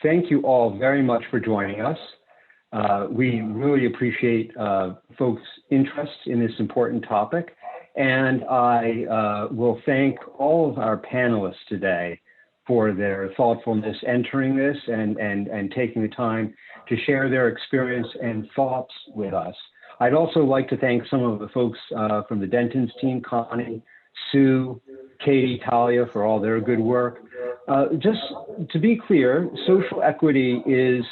thank you all very much for joining us. We really appreciate folks' interest in this important topic. And I will thank all of our panelists today for their thoughtfulness entering this and taking the time to share their experience and thoughts with us. I'd also like to thank some of the folks from the Dentons team, Connie, Sue, Katie, Talia, for all their good work. Just to be clear, social equity is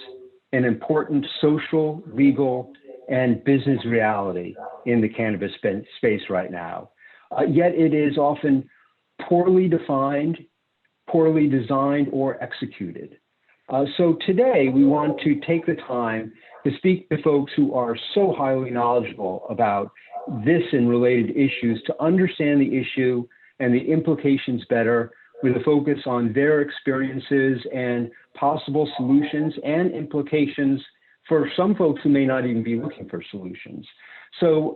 an important social, legal, and business reality in the cannabis space right now. Yet it is often poorly defined, poorly designed, or executed. So today we want to take the time to speak to folks who are so highly knowledgeable about this and related issues to understand the issue and the implications better, with a focus on their experiences and possible solutions and implications for some folks who may not even be looking for solutions. So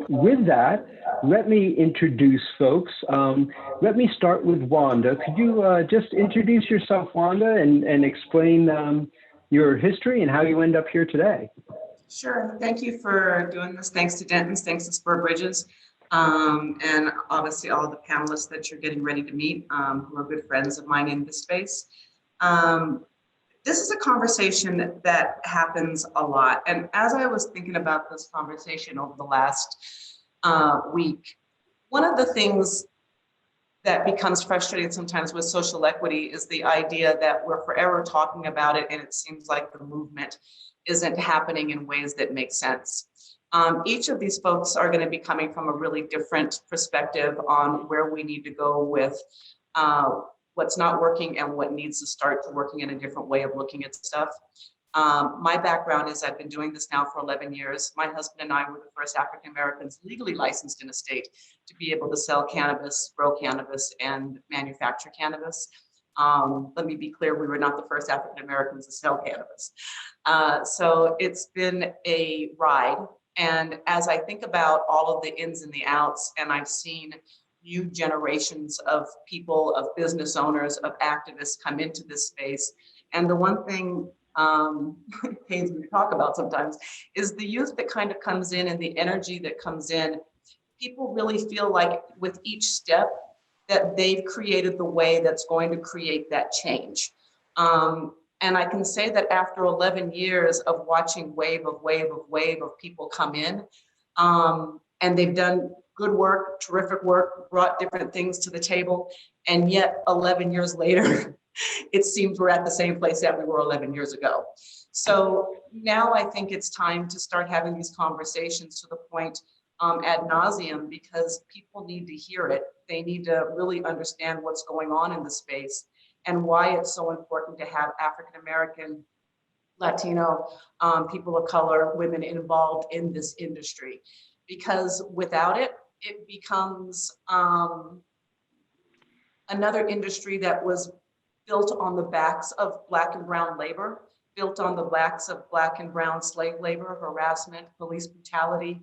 with that, let me introduce folks. Let me start with Wanda. Could you just introduce yourself, Wanda, and explain your history and how you end up here today? Sure. Thank you for doing this. Thanks to Dentons, thanks to Spur Bridges, and obviously all of the panelists that you're getting ready to meet, who are good friends of mine in this space. This is a conversation that happens a lot. And as I was thinking about this conversation over the last week, one of the things that becomes frustrating sometimes with social equity is the idea that we're forever talking about it and it seems like the movement isn't happening in ways that make sense. Each of these folks are going to be coming from a really different perspective on where we need to go with what's not working and what needs to start to working in a different way of looking at stuff. My background is I've been doing this now for 11 years. My husband and I were the first African Americans legally licensed in a state to be able to sell cannabis, grow cannabis, and manufacture cannabis. Let me be clear, we were not the first African Americans to sell cannabis. So it's been a ride. And as I think about all of the ins and the outs, and I've seen new generations of people, of business owners, of activists come into this space. And the one thing it pains me to talk about sometimes is the youth that kind of comes in and the energy that comes in. People really feel like with each step that they've created the way that's going to create that change. And I can say that after 11 years of watching wave of people come in, and they've done good work, terrific work, brought different things to the table. And yet 11 years later, it seems we're at the same place that we were 11 years ago. So now I think it's time to start having these conversations to the point ad nauseum, because people need to hear it. They need to really understand what's going on in the space and why it's so important to have African-American, Latino, people of color, women involved in this industry. Because without it, it becomes another industry that was built on the backs of Black and brown labor, built on the backs of Black and brown slave labor, harassment, police brutality,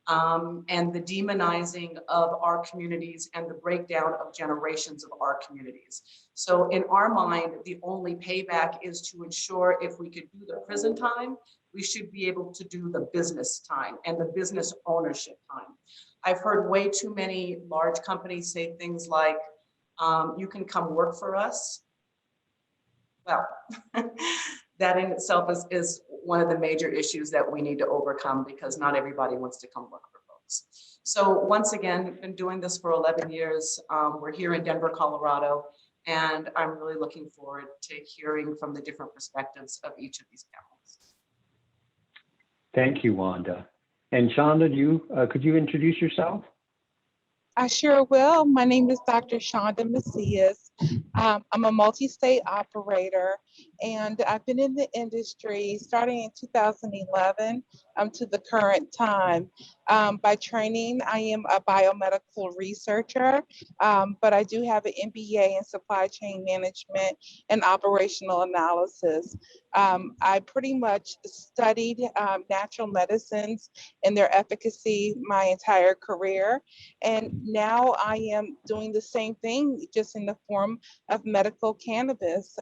and the demonizing of our communities and the breakdown of generations of our communities. So in our mind, the only payback is to ensure if we could do the prison time, we should be able to do the business time and the business ownership time. I've heard way too many large companies say things like, you can come work for us. Well, that in itself is one of the major issues that we need to overcome, because not everybody wants to come work for folks. So once again, been doing this for 11 years. We're here in Denver, Colorado, and I'm really looking forward to hearing from the different perspectives of each of these panelists. Thank you, Wanda. And Shonda, could you introduce yourself? I sure will. My name is Dr. Shonda Macias. I'm a multi-state operator, and I've been in the industry starting in 2011 to the current time. By training, I am a biomedical researcher, but I do have an MBA in supply chain management and operational analysis. I pretty much studied natural medicines and their efficacy my entire career. And now I am doing the same thing, just in the form spectrum of medical cannabis.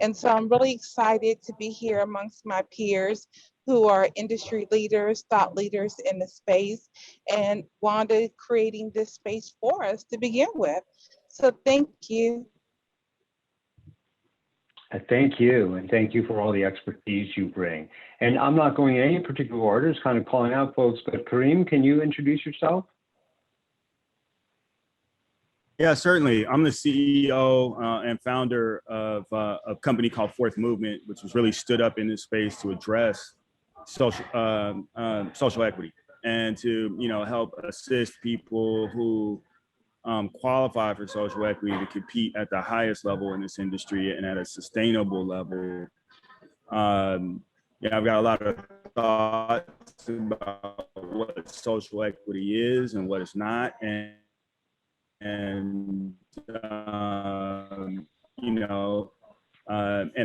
And so I'm really excited to be here amongst my peers who are industry leaders, thought leaders in the space, and Wanda creating this space for us to begin with. So thank you. Thank you, and thank you for all the expertise you bring. And I'm not going in any particular order, just kind of calling out folks, but Kareem, can you introduce yourself? Yeah, certainly. I'm the CEO and founder of a company called Fourth Movement, which was really stood up in this space to address social equity and to help assist people who qualify for social equity to compete at the highest level in this industry and at a sustainable level. I've got a lot of thoughts about what social equity is and what it's not, and and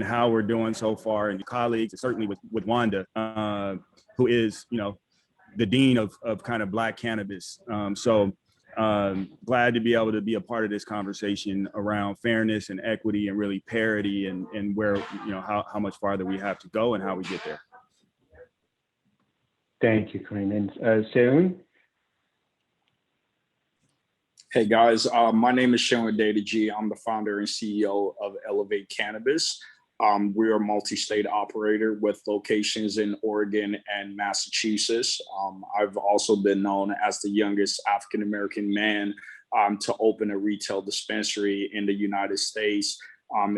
how we're doing so far, and colleagues, certainly with Wanda, who is the dean of kind of Black cannabis. Glad to be able to be a part of this conversation around fairness and equity and really parity, and where how much farther we have to go and how we get there. Thank you, Kareem. And Seun? Hey guys, my name is Seun G. I'm the founder and CEO of Elevate Cannabis. We're a multi-state operator with locations in Oregon and Massachusetts. I've also been known as the youngest African-American man to open a retail dispensary in the United States.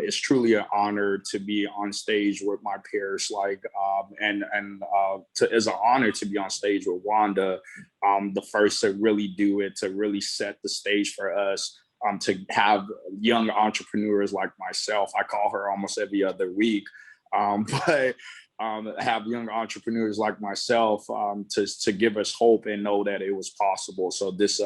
It's truly an honor to be on stage with my peers, it's an honor to be on stage with Wanda, the first to really do it, to really set the stage for us, to have young entrepreneurs like myself. I call her almost every other week, but have young entrepreneurs like myself to give us hope and know that it was possible. So this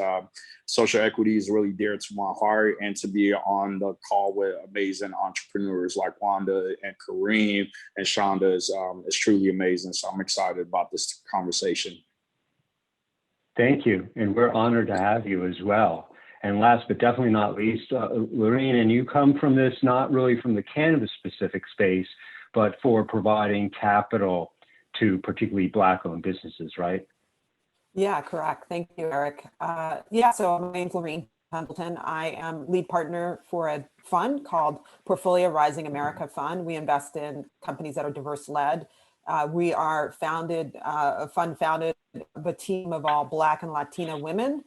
social equity is really dear to my heart, and to be on the call with amazing entrepreneurs like Wanda and Kareem and Shonda is truly amazing. So I'm excited about this conversation. Thank you, and we're honored to have you as well. And last but definitely not least, Lorene, and you come from this, not really from the cannabis specific space, but for providing capital to particularly Black-owned businesses, right? Yeah, correct. Thank you, Eric. So my name's Lorene Pendleton. I am lead partner for a fund called Portfolio Rising America Fund. We invest in companies that are diverse-led. We are a fund founded of a team of all Black and Latina women.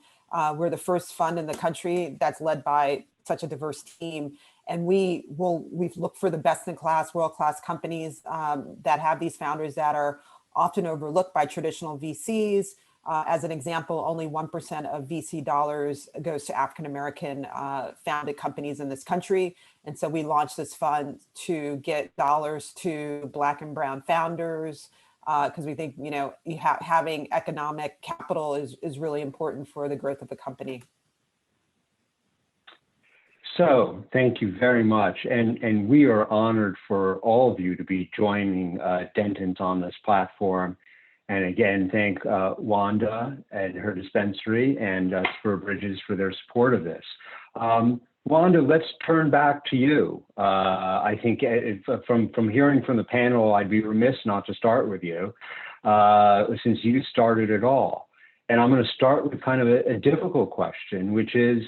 We're the first fund in the country that's led by such a diverse team. And we've looked for the best-in-class, world-class companies that have these founders that are often overlooked by traditional VCs. As an example, only 1% of VC dollars goes to African-American founded companies in this country. And so we launched this fund to get dollars to Black and Brown founders, because we think having economic capital is really important for the growth of the company. So thank you very much. And we are honored for all of you to be joining Dentons on this platform. And again, thank Wanda and her dispensary and Spur Bridges for their support of this. Wanda, let's turn back to you. I think from hearing from the panel, I'd be remiss not to start with you, since you started it all. And I'm going to start with kind of a difficult question, which is,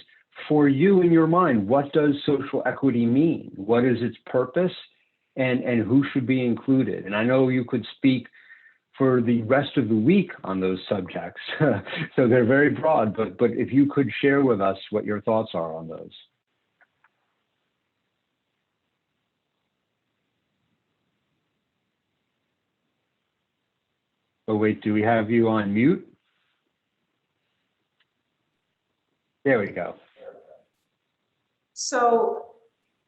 for you in your mind, what does social equity mean? What is its purpose, and who should be included? And I know you could speak for the rest of the week on those subjects, so they're very broad, but if you could share with us what your thoughts are on those. Oh wait, do we have you on mute? There we go. So,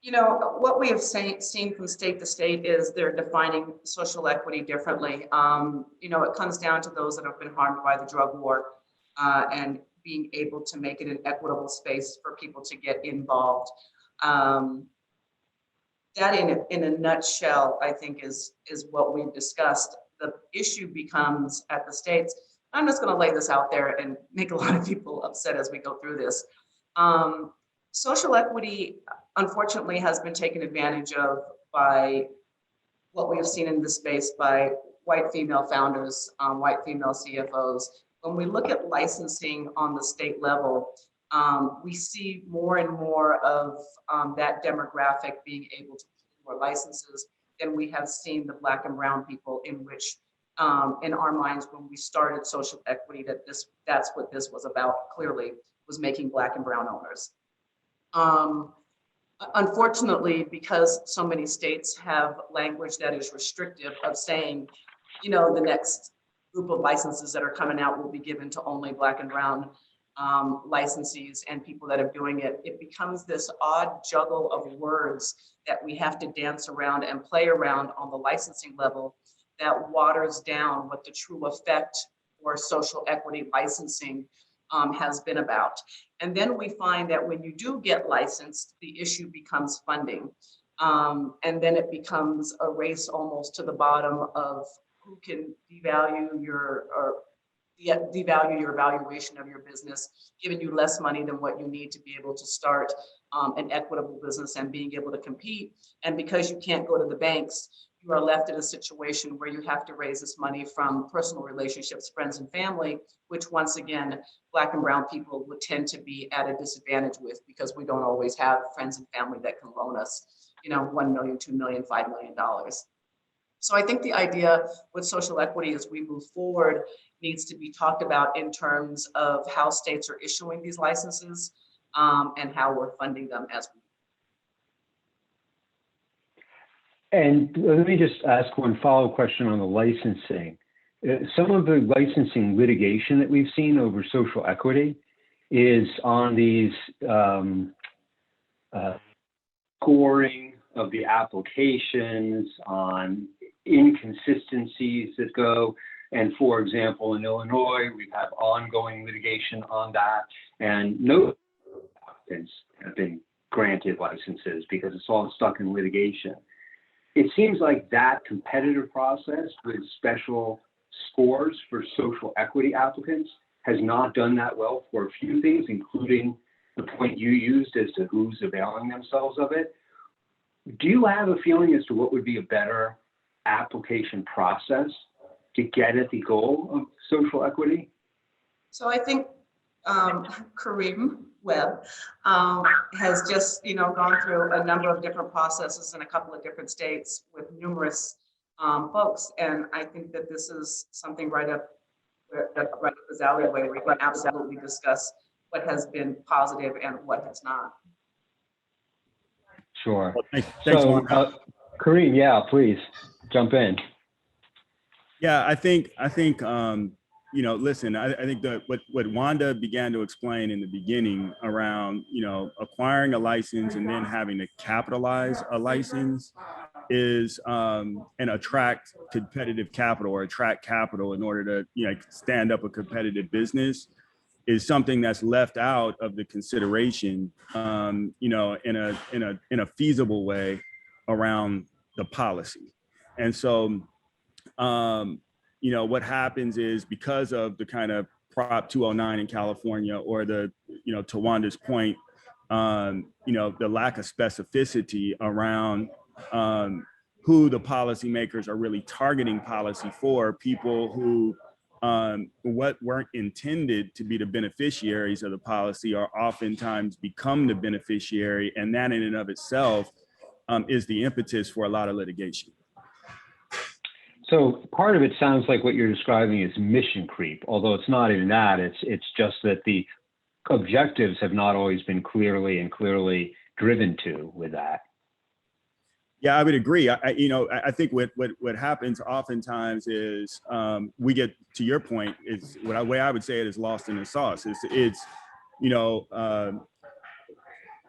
what we have seen from state to state is they're defining social equity differently. It comes down to those that have been harmed by the drug war and being able to make it an equitable space for people to get involved. That in a nutshell, I think is what we've discussed. The issue becomes at the states. I'm just going to lay this out there and make a lot of people upset as we go through this. Social equity, unfortunately, has been taken advantage of by what we have seen in this space by white female founders, white female CFOs. When we look at licensing on the state level, we see more and more of that demographic being able to pull more licenses than we have seen the Black and brown people, in which in our minds when we started social equity, that's what this was about, clearly, was making Black and brown owners. Unfortunately, because so many states have language that is restrictive of saying, you know, the next group of licenses that are coming out will be given to only Black and brown licensees and people that are doing it, it becomes this odd juggle of words that we have to dance around and play around on the licensing level that waters down what the true effect for social equity licensing has been about. And then we find that when you do get licensed, the issue becomes funding. And then it becomes a race almost to the bottom of who can devalue your valuation of your business, giving you less money than what you need to be able to start an equitable business and being able to compete. And because you can't go to the banks, you are left in a situation where you have to raise this money from personal relationships, friends and family, which once again, Black and brown people would tend to be at a disadvantage with, because we don't always have friends and family that can loan us, you know, $1 million, $2 million, $5 million. So I think the idea with social equity as we move forward needs to be talked about in terms of how states are issuing these licenses and how we're funding them as we. And let me just ask one follow-up question on the licensing. Some of the licensing litigation that we've seen over social equity is on these scoring of the applications, on inconsistencies that go. And for example, in Illinois, we've had ongoing litigation on that, and no applicants have been granted licenses because it's all stuck in litigation. It seems like that competitive process with special scores for social equity applicants has not done that well for a few things, including the point you used as to who's availing themselves of it. Do you have a feeling as to what would be a better application process to get at the goal of social equity? So I think Kareem Webb has just, gone through a number of different processes in a couple of different states with numerous folks, and I think that this is something right up his alleyway where we can absolutely discuss what has been positive and what has not. Sure. Thanks, so, Kareem, yeah, please jump in. Yeah, I think listen, I think that what Wanda began to explain in the beginning around, acquiring a license and then having to capitalize a license is and attract competitive capital or attract capital in order to stand up a competitive business is something that's left out of the consideration, in a feasible way around the policy. And so, what happens is because of the kind of Prop 209 in California, or the, to Wanda's point, the lack of specificity around who the policymakers are really targeting policy for, people who what weren't intended to be the beneficiaries of the policy are oftentimes become the beneficiary. And that in and of itself is the impetus for a lot of litigation. So part of it sounds like what you're describing is mission creep, although it's not even that. It's just that the objectives have not always been clearly driven to with that. Yeah, I would agree. I think what happens oftentimes is we get, to your point, is the way I would say it is lost in the sauce. It's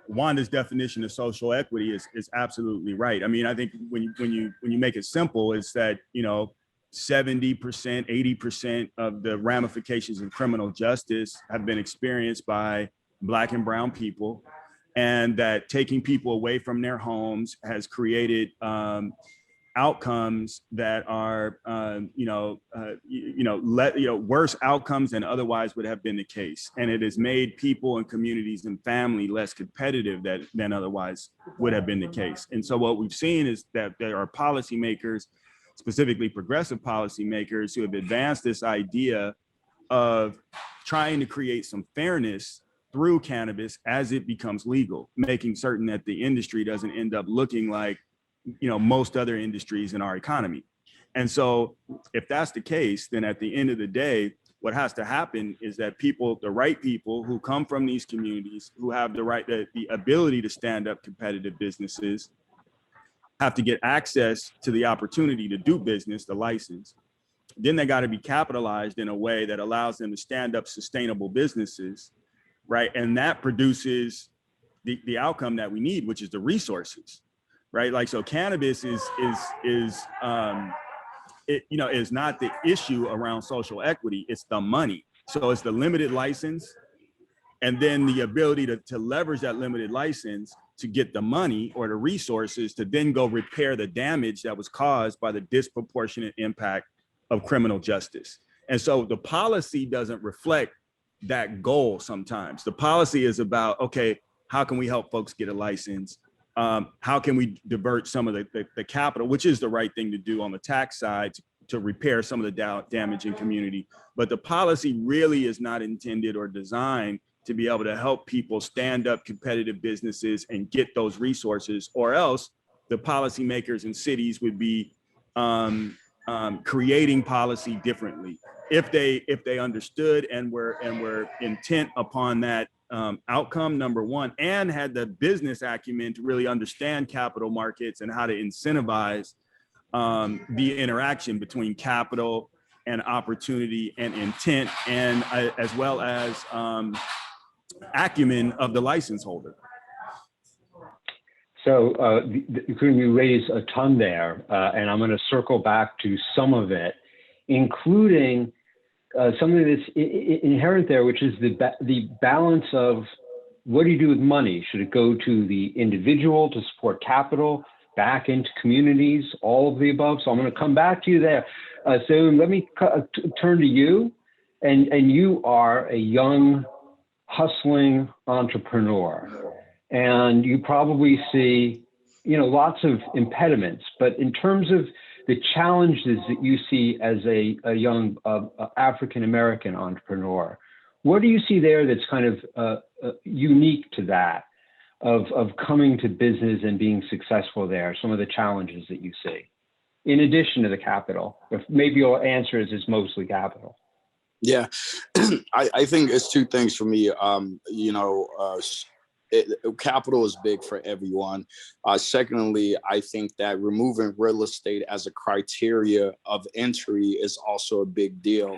Wanda's definition of social equity is absolutely right. I mean, I think when you make it simple, it's that 70%, 80% of the ramifications of criminal justice have been experienced by Black and brown people, and that taking people away from their homes has created outcomes that are, worse outcomes than otherwise would have been the case. And it has made people and communities and family less competitive than otherwise would have been the case. And so what we've seen is that there are policymakers, specifically progressive policymakers, who have advanced this idea of trying to create some fairness through cannabis as it becomes legal, making certain that the industry doesn't end up looking like most other industries in our economy. And so if that's the case, then at the end of the day, what has to happen is that the right people who come from these communities, who have the ability to stand up competitive businesses, have to get access to the opportunity to do business, the license. Then they got to be capitalized in a way that allows them to stand up sustainable businesses, right? And that produces the outcome that we need, which is the resources. Right, like, so cannabis is not the issue around social equity. It's the money. So it's the limited license, and then the ability to leverage that limited license to get the money or the resources to then go repair the damage that was caused by the disproportionate impact of criminal justice. And so the policy doesn't reflect that goal. Sometimes the policy is about, okay, how can we help folks get a license? How can we divert some of the capital, which is the right thing to do on the tax side, to repair some of the damage in community. But the policy really is not intended or designed to be able to help people stand up competitive businesses and get those resources, or else the policymakers in cities would be creating policy differently. If they understood and were intent upon that outcome, number one, and had the business acumen to really understand capital markets and how to incentivize the interaction between capital and opportunity and intent, and as well as acumen of the license holder. So you raise a ton there, and I'm going to circle back to some of it, including something that's inherent there, which is the balance of what do you do with money? Should it go to the individual to support capital, back into communities, all of the above? So I'm going to come back to you there. So let me turn to you, and you are a young, hustling entrepreneur, and you probably see, lots of impediments. But in terms of the challenges that you see as a young African-American entrepreneur, what do you see there that's kind of unique to that, of coming to business and being successful there, some of the challenges that you see, in addition to the capital? If maybe your answer is it's mostly capital. Yeah, I think it's two things for me. Capital is big for everyone. Secondly, I think that removing real estate as a criteria of entry is also a big deal.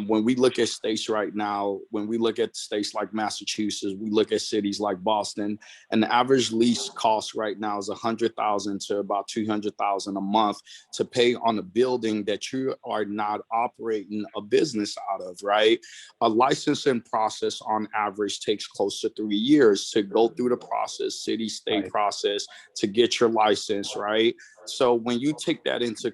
When we look at states right now, when we look at states like Massachusetts, we look at cities like Boston, and the average lease cost right now is $100,000 to about $200,000 a month to pay on a building that you are not operating a business out of, right? A licensing process on average takes close to 3 years to go through the process, city-state Right. process to get your license, right? So when you take that into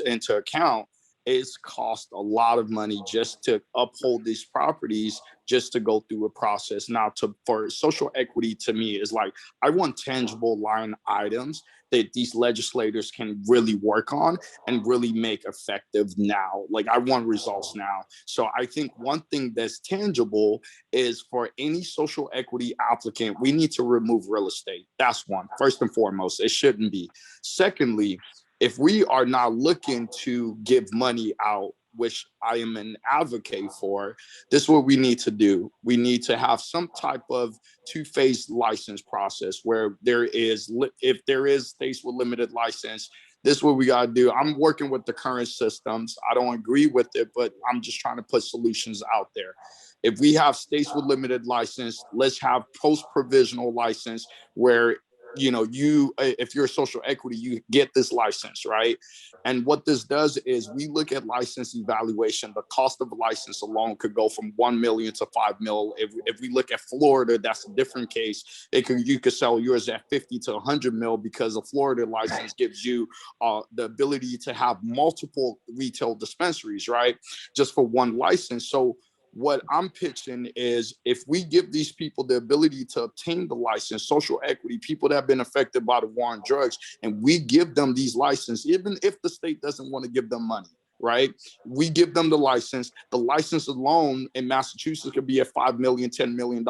into account, it's cost a lot of money just to uphold these properties, just to go through a process. Now, for social equity, to me, is like, I want tangible line items that these legislators can really work on and really make effective now. Like, I want results now. So I think one thing that's tangible is, for any social equity applicant, we need to remove real estate. That's one, first and foremost. It shouldn't be. Secondly, if we are not looking to give money out, which I am an advocate for, this is what we need to do. We need to have some type of two-phase license process where if there is states with limited license, this is what we got to do. I'm working with the current systems. I don't agree with it, but I'm just trying to put solutions out there. If we have states with limited license, let's have post-provisional license where if you're a social equity, you get this license, right? And what this does is we look at license evaluation. The cost of a license alone could go from 1 million to 5 mil. If we look at Florida, that's a different case. You could sell yours at 50 to 100 mil, because a Florida license gives you the ability to have multiple retail dispensaries, right? Just for one license. So what I'm pitching is, if we give these people the ability to obtain the license, social equity, people that have been affected by the war on drugs, and we give them these licenses, even if the state doesn't want to give them money, right? We give them the license. The license alone in Massachusetts could be at $5 million, $10 million.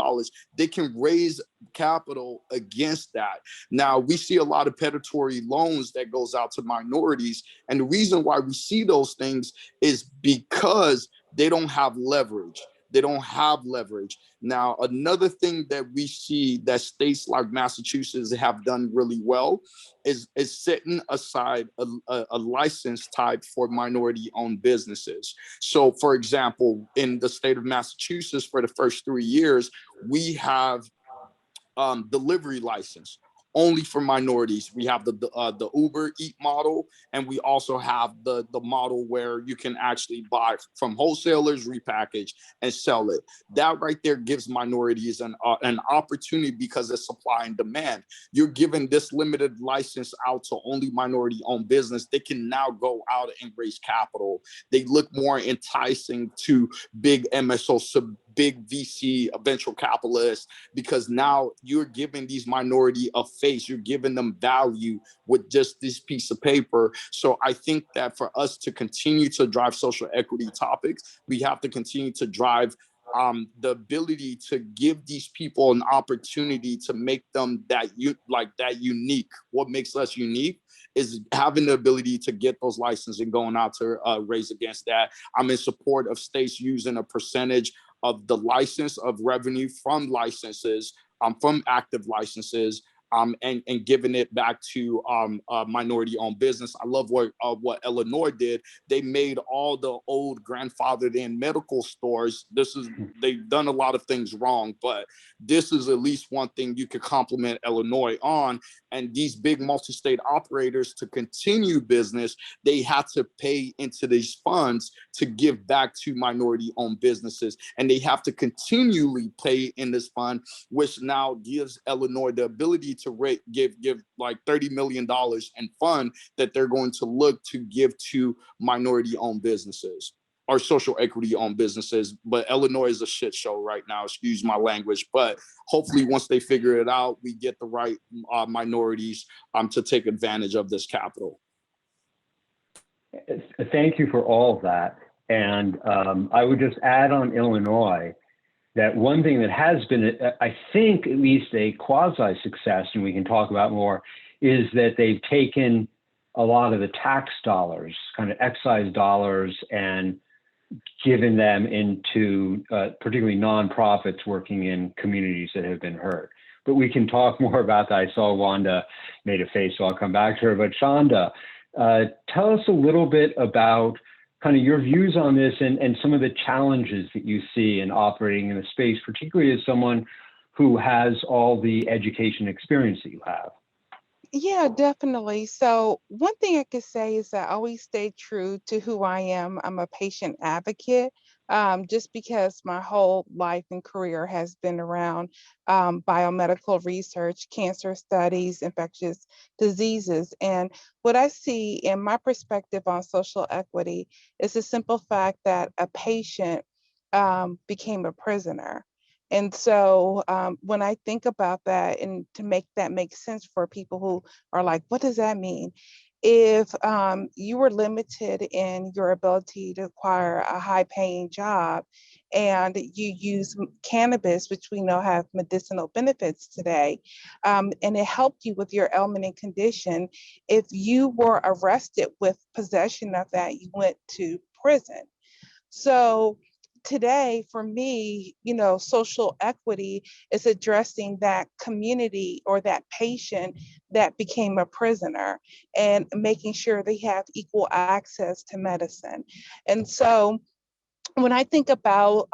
They can raise capital against that. Now, we see a lot of predatory loans that goes out to minorities. And the reason why we see those things is because they don't have leverage. They don't have leverage. Now, another thing that we see that states like Massachusetts have done really well is setting aside a license type for minority-owned businesses. So, for example, in the state of Massachusetts, for the first 3 years, we have delivery license only for minorities. We have the Uber Eat model, and we also have the model where you can actually buy from wholesalers, repackage, and sell it. That right there gives minorities an opportunity, because it's supply and demand. You're giving this limited license out to only minority-owned business. They can now go out and raise capital. They look more enticing to big MSO, big VC, venture capitalists, because now you're giving these minority a face. You're giving them value with just this piece of paper. So I think that for us to continue to drive social equity topics, we have to continue to drive the ability to give these people an opportunity to make them that unique. What makes us unique is having the ability to get those licenses and going out to raise against that. I'm in support of states using a percentage of the license of revenue from licenses, from active licenses, and giving it back to minority-owned business. I love what Illinois did. They made all the old grandfathered in medical stores. They've done a lot of things wrong, but this is at least one thing you could compliment Illinois on. And these big multi-state operators, to continue business, they had to pay into these funds to give back to minority-owned businesses, and they have to continually pay in this fund, which now gives Illinois the ability to give like $30 million in fund that they're going to look to give to minority-owned businesses or social equity-owned businesses. But Illinois is a shit show right now, excuse my language. But hopefully once they figure it out, we get the right minorities to take advantage of this capital. Thank you for all of that. And I would just add on Illinois that one thing that has been, I think, at least a quasi-success, and we can talk about more, is that they've taken a lot of the tax dollars, kind of excise dollars, and given them into particularly nonprofits working in communities that have been hurt. But we can talk more about that. I saw Wanda made a face, so I'll come back to her. But Shonda, tell us a little bit about kind of your views on this and some of the challenges that you see in operating in the space, particularly as someone who has all the education experience that you have. Yeah, definitely. So one thing I could say is that I always stay true to who I am. I'm a patient advocate, just because my whole life and career has been around biomedical research, cancer studies, infectious diseases. And what I see in my perspective on social equity is the simple fact that a patient became a prisoner. And so when I think about that, and to make that make sense for people who are like, what does that mean? If you were limited in your ability to acquire a high paying job and you use cannabis, which we know have medicinal benefits today, and it helped you with your ailment and condition, if you were arrested with possession of that, you went to prison. So today, for me, social equity is addressing that community or that patient that became a prisoner and making sure they have equal access to medicine. And so when I think about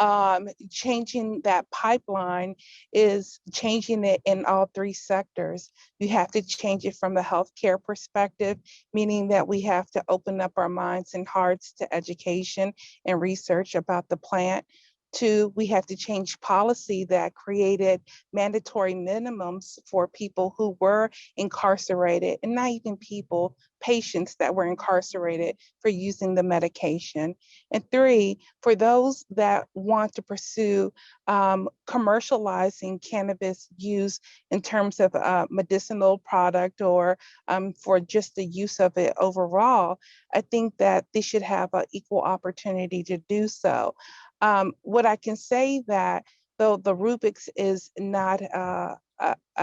changing that pipeline, is changing it in all three sectors. You have to change it from the healthcare perspective, meaning that we have to open up our minds and hearts to education and research about the plant. Two, we have to change policy that created mandatory minimums for people who were incarcerated, and not even people, patients that were incarcerated for using the medication. And three, for those that want to pursue commercializing cannabis use in terms of a medicinal product, or for just the use of it overall, I think that they should have an equal opportunity to do so. What I can say that though the rubrics is not a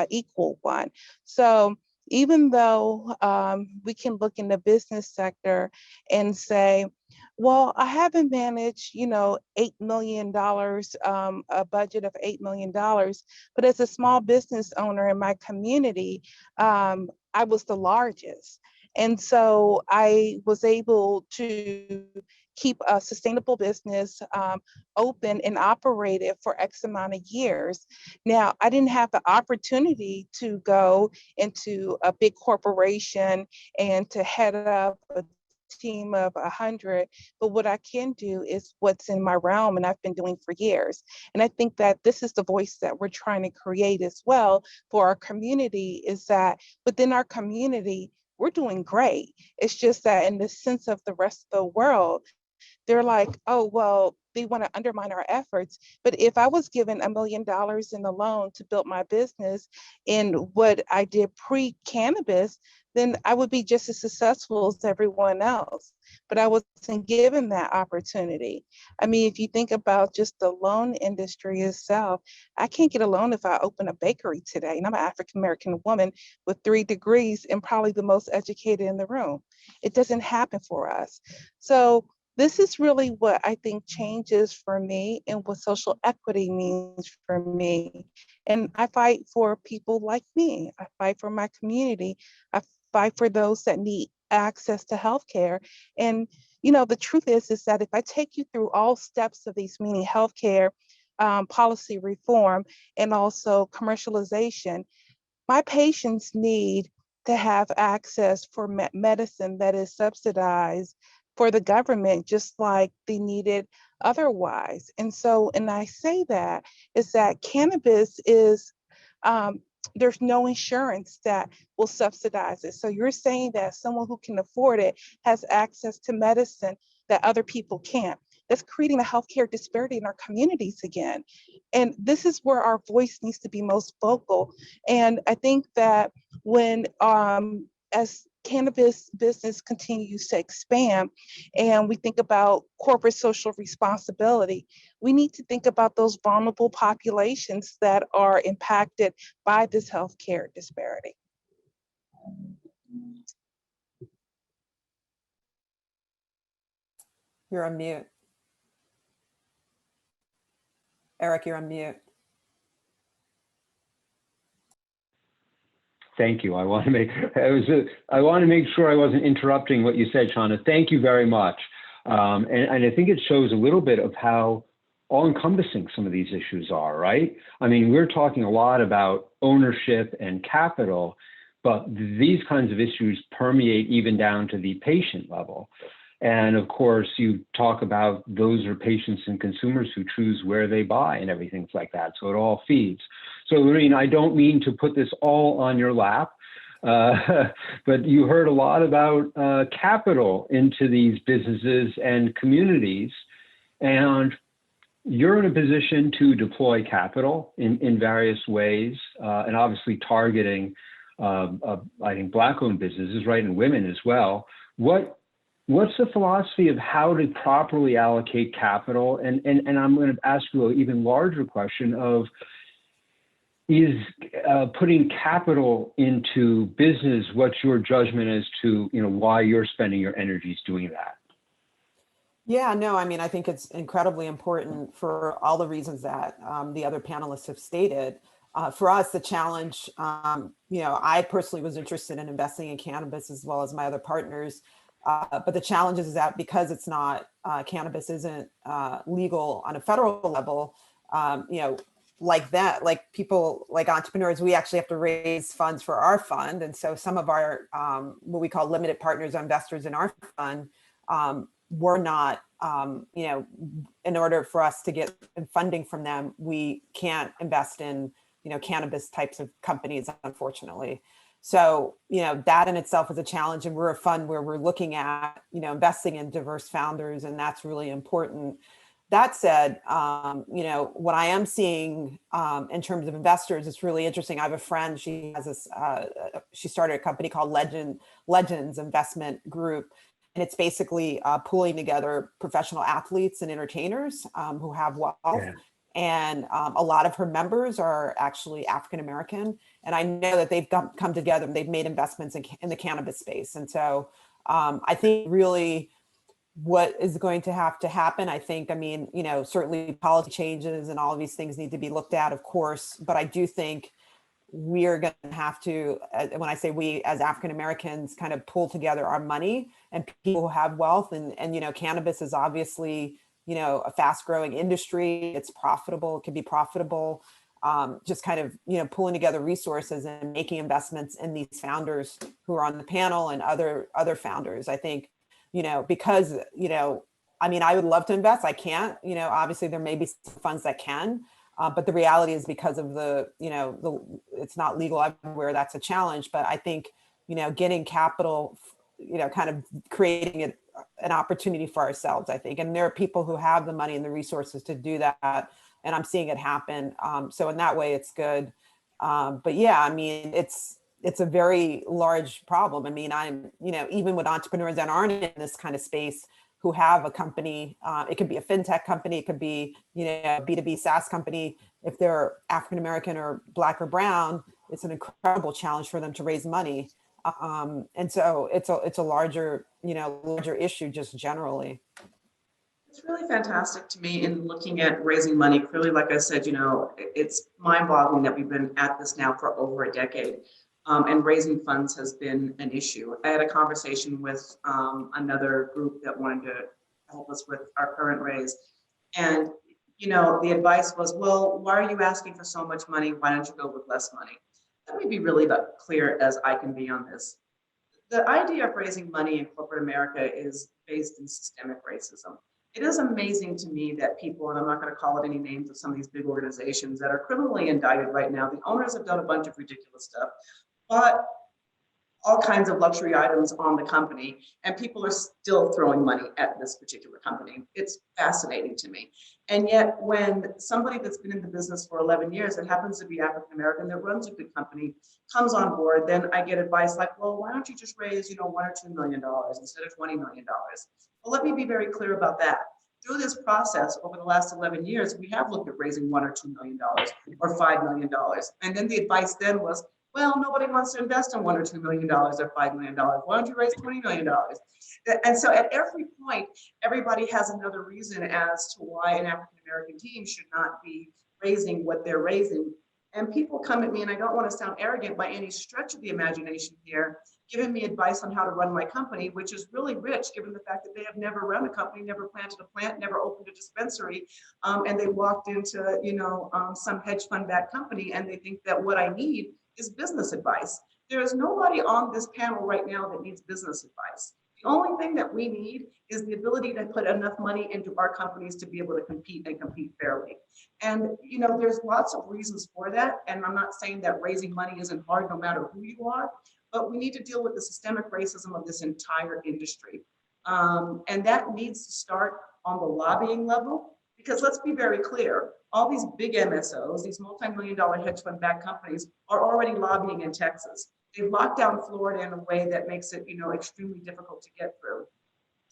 equal one. So even though we can look in the business sector and say, well, I haven't managed, $8 million, a budget of $8 million, but as a small business owner in my community, I was the largest. And so I was able to keep a sustainable business open and operated for X amount of years. Now, I didn't have the opportunity to go into a big corporation and to head up a team of 100, but what I can do is what's in my realm and I've been doing for years. And I think that this is the voice that we're trying to create as well for our community, is that within our community, we're doing great. It's just that in the sense of the rest of the world, they're like, oh, well, they want to undermine our efforts. But if I was given $1 million in a loan to build my business in what I did pre-cannabis, then I would be just as successful as everyone else. But I wasn't given that opportunity. I mean, if you think about just the loan industry itself, I can't get a loan if I open a bakery today. And I'm an African-American woman with 3 degrees and probably the most educated in the room. It doesn't happen for us. So this is really what I think changes for me and what social equity means for me. And I fight for people like me. I fight for my community. I fight for those that need access to healthcare. And, the truth is that if I take you through all steps of these, meaning healthcare, policy reform, and also commercialization, my patients need to have access for medicine that is subsidized for the government, just like they need it otherwise. And so, and I say that is that cannabis is, there's no insurance that will subsidize it. So you're saying that someone who can afford it has access to medicine that other people can't. That's creating a healthcare disparity in our communities again. And this is where our voice needs to be most vocal. And I think that when, as cannabis business continues to expand and we think about corporate social responsibility, we need to think about those vulnerable populations that are impacted by this healthcare disparity. You're on mute. Eric, you're on mute. Thank you. I want to make sure I wasn't interrupting what you said, Shauna. Thank you very much. And I think it shows a little bit of how all-encompassing some of these issues are, right? I mean, we're talking a lot about ownership and capital, but these kinds of issues permeate even down to the patient level. And of course, you talk about those are patients and consumers who choose where they buy and everything like that. So it all feeds. So, Lorene, I don't mean to put this all on your lap, but you heard a lot about capital into these businesses and communities. And you're in a position to deploy capital in various ways, and obviously targeting, I think, Black-owned businesses, right, and women as well. What's the philosophy of how to properly allocate capital? And I'm going to ask you an even larger question of, is putting capital into business, what's your judgment as to, why you're spending your energies doing that? Yeah, no, I mean, I think it's incredibly important for all the reasons that the other panelists have stated. For us, the challenge, I personally was interested in investing in cannabis as well as my other partners But the challenge is that because it's not, cannabis isn't legal on a federal level, you know, like that, like people, like entrepreneurs, we actually have to raise funds for our fund. And so some of our, what we call limited partners or investors in our fund, were not, you know, in order for us to get funding from them, we can't invest in, you know, cannabis types of companies, unfortunately. So, you know, that in itself is a challenge. And we're a fund where we're looking at, you know, investing in diverse founders, and that's really important. That said, you know, what I am seeing in terms of investors, it's really interesting. I have a friend, she has this, she started a company called Legends Investment Group. And it's basically pulling together professional athletes and entertainers who have wealth. Yeah. And a lot of her members are actually African-American. And I know that they've come together and they've made investments in the cannabis space. And so I think really what is going to have to happen, I think, I mean, you know, certainly policy changes and all of these things need to be looked at, of course, but I do think we're going to have to, when I say we as African Americans, kind of pull together our money and people who have wealth. And you know, cannabis is obviously, you know, a fast growing industry. It's profitable. It can be profitable. Just kind of, you know, pulling together resources and making investments in these founders who are on the panel and other founders. I think, you know, because, you know, I mean, I would love to invest. I can't, you know, obviously there may be some funds that can. But the reality is because of the, you know, it's not legal everywhere, that's a challenge. But I think, you know, getting capital, you know, kind of creating an opportunity for ourselves, I think. And there are people who have the money and the resources to do that. And I'm seeing it happen. So in that way, it's good. But yeah, I mean, it's a very large problem. I mean, you know, even with entrepreneurs that aren't in this kind of space, who have a company, it could be a fintech company, it could be, you know, a B2B SaaS company. If they're African-American or Black or brown, it's an incredible challenge for them to raise money. And so it's a larger, you know, larger issue just generally. It's really fantastic to me in looking at raising money. Clearly, like I said, you know, it's mind-boggling that we've been at this now for over a decade. And raising funds has been an issue. I had a conversation with another group that wanted to help us with our current raise. And, you know, the advice was, well, why are you asking for so much money? Why don't you go with less money? Let me be really clear as I can be on this. The idea of raising money in corporate America is based in systemic racism. It is amazing to me that people, and I'm not going to call it any names of some of these big organizations that are criminally indicted right now, the owners have done a bunch of ridiculous stuff, but all kinds of luxury items on the company, and people are still throwing money at this particular company. It's fascinating to me. And yet when somebody that's been in the business for 11 years that happens to be African-American that runs a good company comes on board, then I get advice like, well, why don't you just raise, you know, $1 or $2 million instead of $20 million? Well, let me be very clear about that. Through this process over the last 11 years, we have looked at raising $1 or $2 million or $5 million. And then the advice then was, well, nobody wants to invest in $1 or $2 million or $5 million. Why don't you raise $20 million? And so at every point, everybody has another reason as to why an African-American team should not be raising what they're raising. And people come at me, and I don't want to sound arrogant by any stretch of the imagination here, giving me advice on how to run my company, which is really rich given the fact that they have never run a company, never planted a plant, never opened a dispensary, and they walked into, you know, some hedge fund backed company, and they think that what I need is business advice. There is nobody on this panel right now that needs business advice. The only thing that we need is the ability to put enough money into our companies to be able to compete and compete fairly. And, you know, there's lots of reasons for that. And I'm not saying that raising money isn't hard no matter who you are, but we need to deal with the systemic racism of this entire industry. And that needs to start on the lobbying level, because let's be very clear, all these big MSOs, these multi-million-dollar hedge fund backed companies are already lobbying in Texas. They've locked down Florida in a way that makes it, you know, extremely difficult to get through.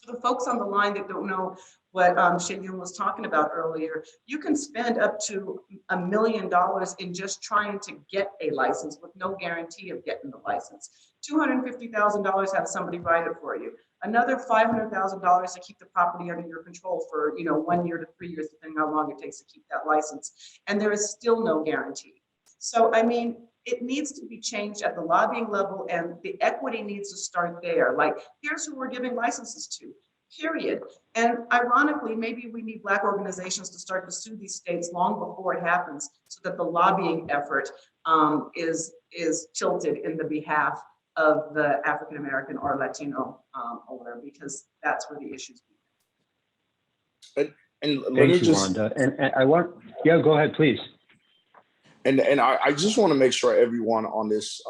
For the folks on the line that don't know what Shayun was talking about earlier, you can spend up to $1 million in just trying to get a license with no guarantee of getting the license. $250,000 have somebody write it for you. Another $500,000 to keep the property under your control for, you know, 1 year to 3 years, depending on how long it takes to keep that license. And there is still no guarantee. So, I mean, it needs to be changed at the lobbying level, and the equity needs to start there. Like, here's who we're giving licenses to, period. And ironically, maybe we need Black organizations to start to sue these states long before it happens, so that the lobbying effort is tilted in the behalf of the African American or Latino owner, because that's where the issues begin. And let Thank me you, just, Wanda. And I want, yeah, go ahead, please. and I just want to make sure everyone on this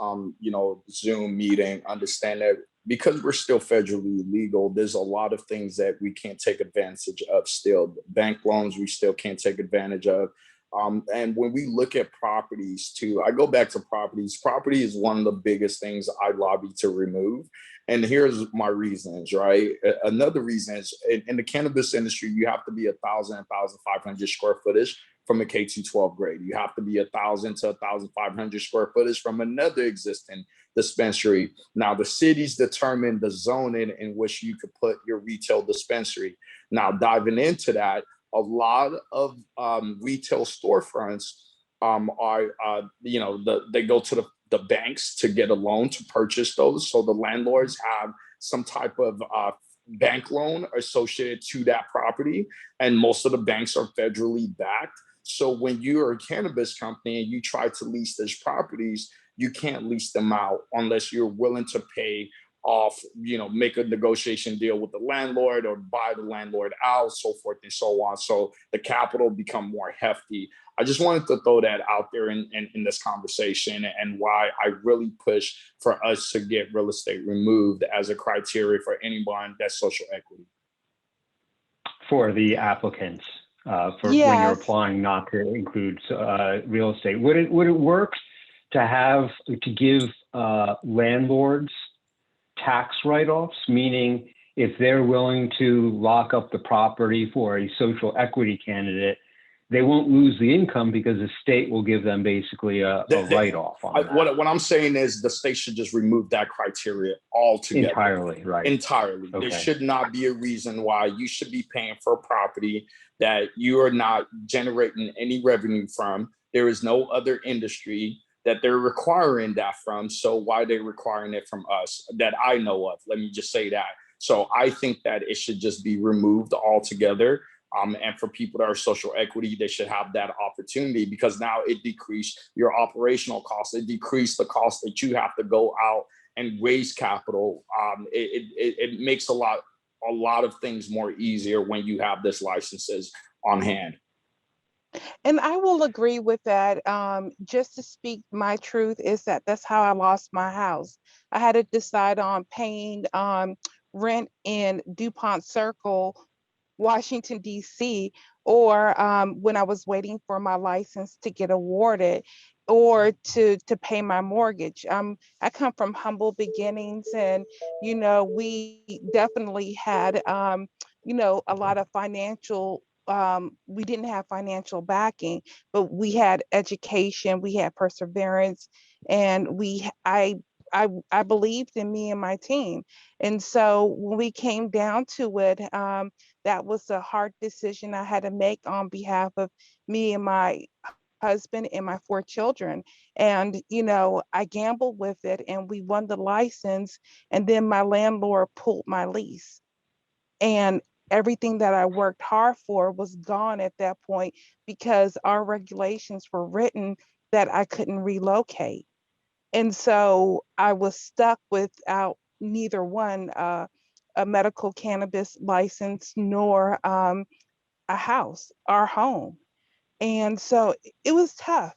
Zoom meeting understand that because we're still federally legal, there's a lot of things that we can't take advantage of still. Bank loans we still can't take advantage of. And when we look at properties too, I go back to properties. Property is one of the biggest things I lobby to remove. And here's my reasons, right? Another reason is in the cannabis industry, you have to be 1,500 square footage from a K-12 grade. You have to be 1,000 to 1,500 square footage from another existing dispensary. Now, the cities determine the zoning in which you could put your retail dispensary. Now, diving into that, a lot of retail storefronts they go to the banks to get a loan to purchase those. So the landlords have some type of bank loan associated to that property. And most of the banks are federally backed. So when you're a cannabis company and you try to lease these properties, you can't lease them out unless you're willing to pay off, make a negotiation deal with the landlord or buy the landlord out, so forth and so on. So the capital become more hefty. I just wanted to throw that out there in this conversation, and why I really push for us to get real estate removed as a criteria for anyone that's social equity. For the applicants, for when you're Yes. applying not to include real estate, would it work to give landlords tax write-offs, meaning if they're willing to lock up the property for a social equity candidate, they won't lose the income because the state will give them basically a write-off on that. What I'm saying is the state should just remove that criteria altogether. Entirely, right. Entirely. Okay. There should not be a reason why you should be paying for a property that you are not generating any revenue from. There is no other industry that they're requiring that from. So why are they requiring it from us that I know of? Let me just say that. So I think that it should just be removed altogether. And for people that are social equity, they should have that opportunity, because now it decreased your operational costs. It decreased the cost that you have to go out and raise capital. It makes a lot of things more easier when you have this licenses on hand. And I will agree with that. Just to speak my truth is that's how I lost my house. I had to decide on paying rent in DuPont Circle, Washington, D.C., or when I was waiting for my license to get awarded, or to pay my mortgage. I come from humble beginnings, and, we definitely had, a lot of financial we didn't have financial backing, but we had education, we had perseverance, and I believed in me and my team. And so when we came down to it, that was a hard decision I had to make on behalf of me and my husband and my 4 children. And, I gambled with it, and we won the license. And then my landlord pulled my lease. And everything that I worked hard for was gone at that point, because our regulations were written that I couldn't relocate. And so I was stuck without neither one, a medical cannabis license, nor a house, our home. And so it was tough.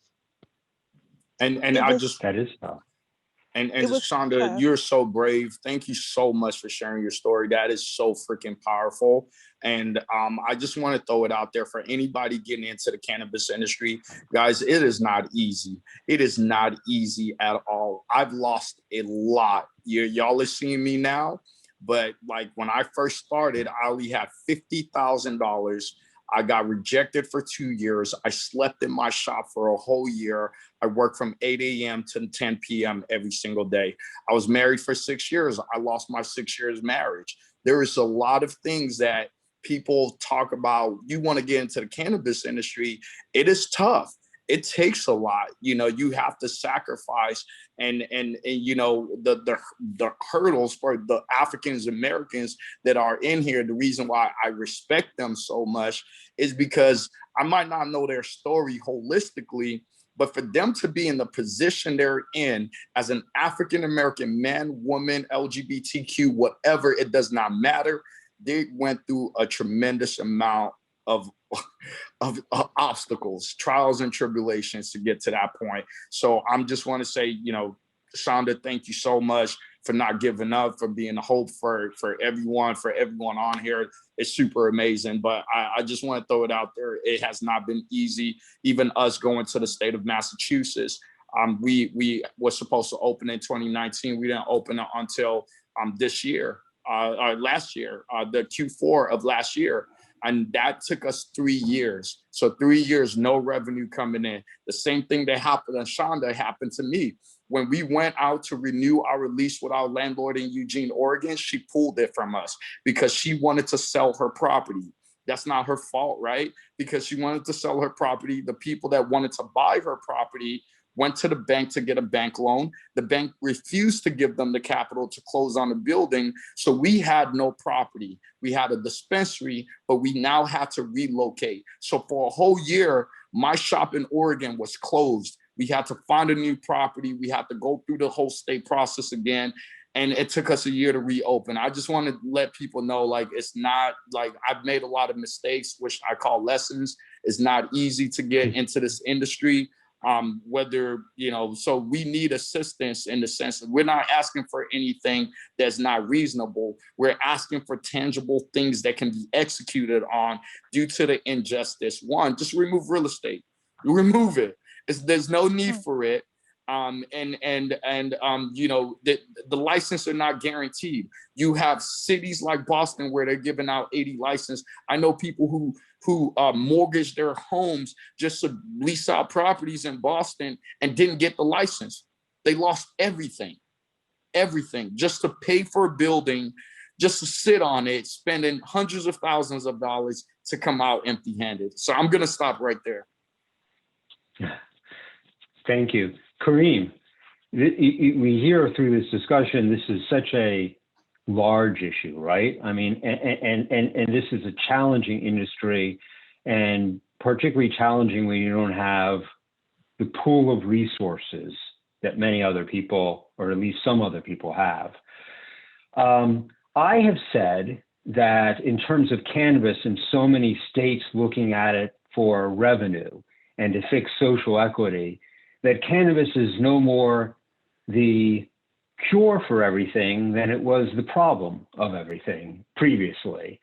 And That is tough. And It was Shonda, tough. you're so brave. Thank you so much for sharing your story. That is so freaking powerful. And I just want to throw it out there for anybody getting into the cannabis industry. Guys, it is not easy. It is not easy at all. I've lost a lot. Y'all are seeing me now, but like when I first started, I only had $50,000. I got rejected for 2 years. I slept in my shop for a whole year. I worked from 8 a.m. to 10 p.m. every single day. I was married for 6 years. I lost my 6 years marriage. There is a lot of things that people talk about. You want to get into the cannabis industry. It is tough. it takes a lot. You have to sacrifice, and the hurdles for the Africans Americans that are in here. The reason why I respect them so much is because I might not know their story holistically, but for them to be in the position they're in as an African American man, woman, LGBTQ, whatever, it does not matter. They went through a tremendous amount of obstacles, trials and tribulations to get to that point. So I'm just want to say, Shonda, thank you so much for not giving up, for being a hope for everyone on here. It's super amazing. But I just want to throw it out there. It has not been easy. Even us going to the state of Massachusetts, we were supposed to open in 2019. We didn't open it until this year, last year, the Q4 of last year. And that took us 3 years. So 3 years, no revenue coming in. The same thing that happened to Shonda happened to me. When we went out to renew our lease with our landlord in Eugene, Oregon, she pulled it from us because she wanted to sell her property. That's not her fault, right? Because she wanted to sell her property. The people that wanted to buy her property went to the bank to get a bank loan. The bank refused to give them the capital to close on the building. So we had no property. We had a dispensary, but we now had to relocate. So for a whole year, my shop in Oregon was closed. We had to find a new property. We had to go through the whole state process again. And it took us a year to reopen. I just want to let people know, like, it's not like I've made a lot of mistakes, which I call lessons. It's not easy to get into this industry. So we need assistance in the sense that we're not asking for anything that's not reasonable. We're asking for tangible things that can be executed on due to the injustice. One, just remove real estate. Remove it. There's no need for it. The license are not guaranteed. You have cities like Boston where they're giving out 80 licenses. I know people who mortgaged their homes just to lease out properties in Boston and didn't get the license. They lost everything just to pay for a building, just to sit on it, spending hundreds of thousands of dollars to come out empty-handed. So I'm going to stop right there. Thank you. Kareem, we hear through this discussion, this is such a large issue, right? I mean, and this is a challenging industry, and particularly challenging when you don't have the pool of resources that many other people, or at least some other people, have. I have said that in terms of cannabis in so many states looking at it for revenue and to fix social equity, that cannabis is no more the cure for everything than it was the problem of everything previously.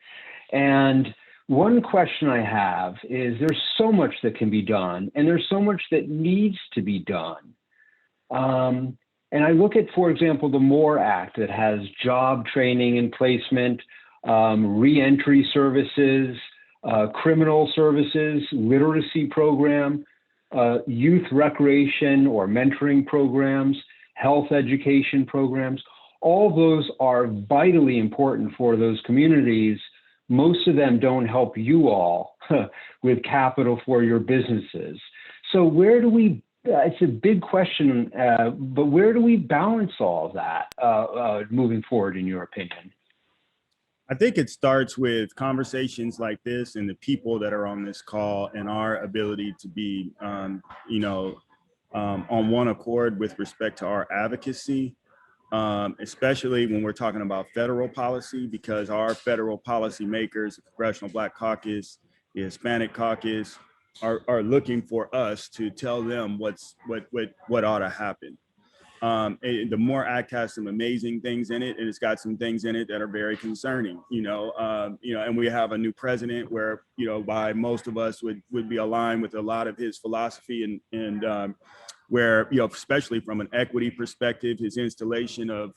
And one question I have is, there's so much that can be done, and there's so much that needs to be done. And I look at, for example, the MORE Act that has job training and placement, reentry services, criminal services, literacy program, youth recreation or mentoring programs, health education programs. All those are vitally important for those communities. Most of them don't help you all with capital for your businesses. So where do we, it's a big question, but where do we balance all of that moving forward, in your opinion? I think it starts with conversations like this and the people that are on this call, and our ability to be, on one accord with respect to our advocacy, especially when we're talking about federal policy, because our federal policy makers, the Congressional Black Caucus, the Hispanic Caucus, are looking for us to tell them what ought to happen. The MORE Act has some amazing things in it, and it's got some things in it that are very concerning, and we have a new president where, by most of us would be aligned with a lot of his philosophy, and where, especially from an equity perspective, his installation of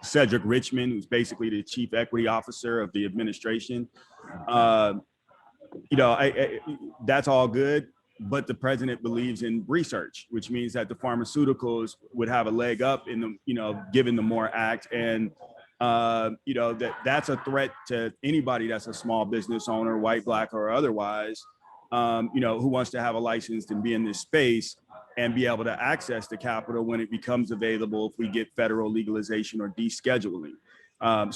Cedric Richmond, who's basically the chief equity officer of the administration, that's all good. But the president believes in research, which means that the pharmaceuticals would have a leg up in the, given the MORE Act. And, that's a threat to anybody that's a small business owner, white, black, or otherwise, who wants to have a license and be in this space and be able to access the capital when it becomes available if we get federal legalization or descheduling. I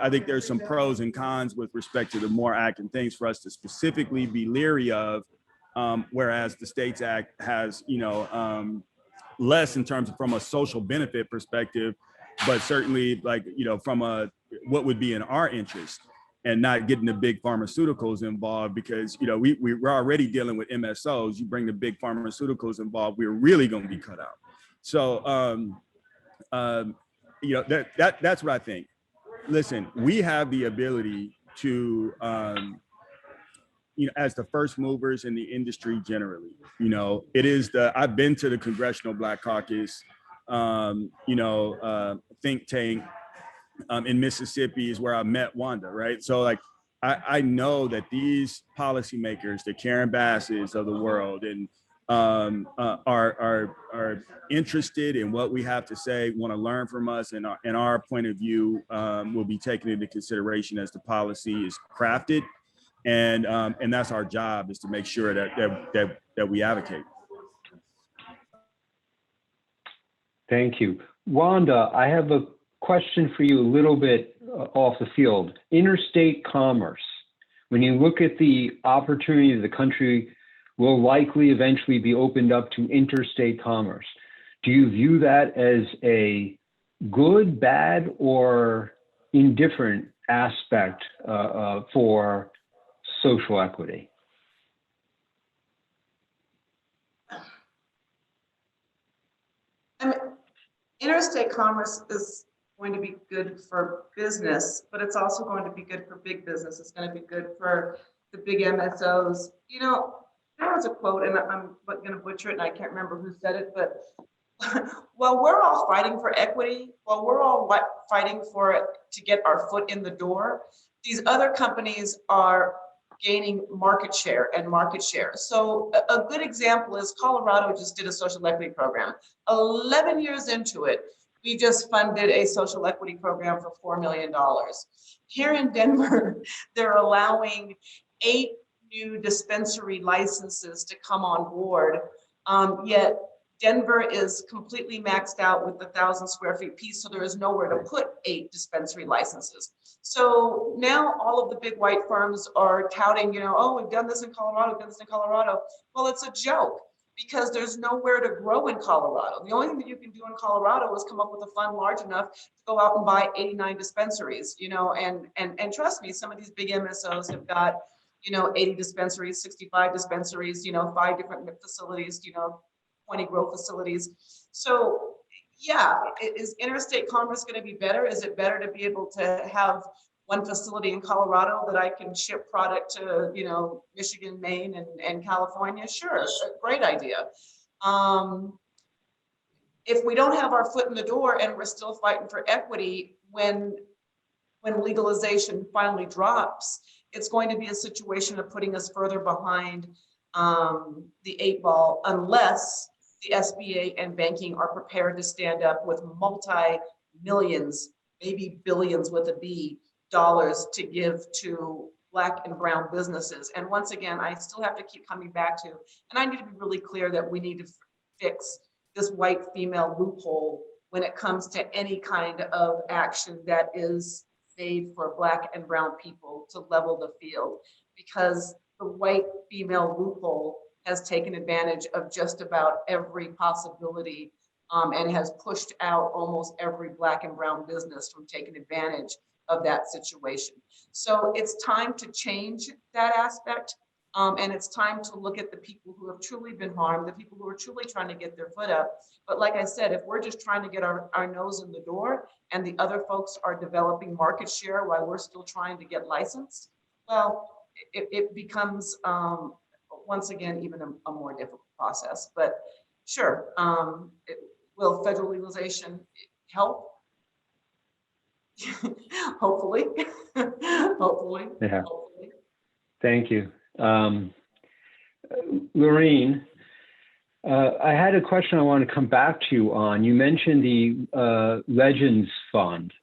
think there's some pros and cons with respect to the MORE Act and things for us to specifically be leery of, whereas the States Act has, less in terms of from a social benefit perspective, but certainly from what would be in our interest and not getting the big pharmaceuticals involved because, we're already dealing with MSOs. You bring the big pharmaceuticals involved, we're really going to be cut out. So, that's what I think. Listen, we have the ability to, as the first movers in the industry generally, I've been to the Congressional Black Caucus, think tank in Mississippi is where I met Wanda, right? So I know that these policymakers, the Karen Basses of the world, and are interested in what we have to say, want to learn from us, and our point of view will be taken into consideration as the policy is crafted. And that's our job, is to make sure that we advocate. Thank you. Wanda, I have a question for you a little bit off the field. Interstate commerce. When you look at the opportunity the country will likely eventually be opened up to interstate commerce, do you view that as a good, bad, or indifferent aspect for social equity? I mean, interstate commerce is going to be good for business, but it's also going to be good for big business. It's going to be good for the big MSOs. There was a quote, and I'm going to butcher it, and I can't remember who said it, but while we're all fighting for equity, while we're all fighting for it to get our foot in the door, these other companies are gaining market share. So a good example is Colorado just did a social equity program. 11 years into it, we just funded a social equity program for $4 million. Here in Denver, they're allowing 8 new dispensary licenses to come on board, yet Denver is completely maxed out with the 1,000 square feet piece, so there is nowhere to put 8 dispensary licenses. So now all of the big white firms are touting, oh, we've done this in Colorado, Well, it's a joke, because there's nowhere to grow in Colorado. The only thing that you can do in Colorado is come up with a fund large enough to go out and buy 89 dispensaries, and trust me, some of these big MSOs have got, 80 dispensaries, 65 dispensaries, 5 different facilities, 20 grow facilities. So yeah, is interstate commerce going to be better? Is it better to be able to have one facility in Colorado that I can ship product to, Michigan, Maine, and California? Sure, it's a great idea. If we don't have our foot in the door and we're still fighting for equity, when legalization finally drops, it's going to be a situation of putting us further behind the 8 ball, unless the SBA and banking are prepared to stand up with multi-millions, maybe billions with a B, dollars to give to Black and brown businesses. And once again, I still have to keep coming back to, and I need to be really clear that we need to fix this white female loophole when it comes to any kind of action that is made for Black and brown people to level the field, because the white female loophole has taken advantage of just about every possibility and has pushed out almost every Black and brown business from taking advantage of that situation. So it's time to change that aspect. And it's time to look at the people who have truly been harmed, the people who are truly trying to get their foot up. But like I said, if we're just trying to get our nose in the door and the other folks are developing market share while we're still trying to get licensed, well, it becomes, once again, even a more difficult process. But sure, will federal legalization help? Hopefully. Hopefully. Yeah. Hopefully. Thank you. Lorraine, I had a question I want to come back to you on. You mentioned the Legends Fund.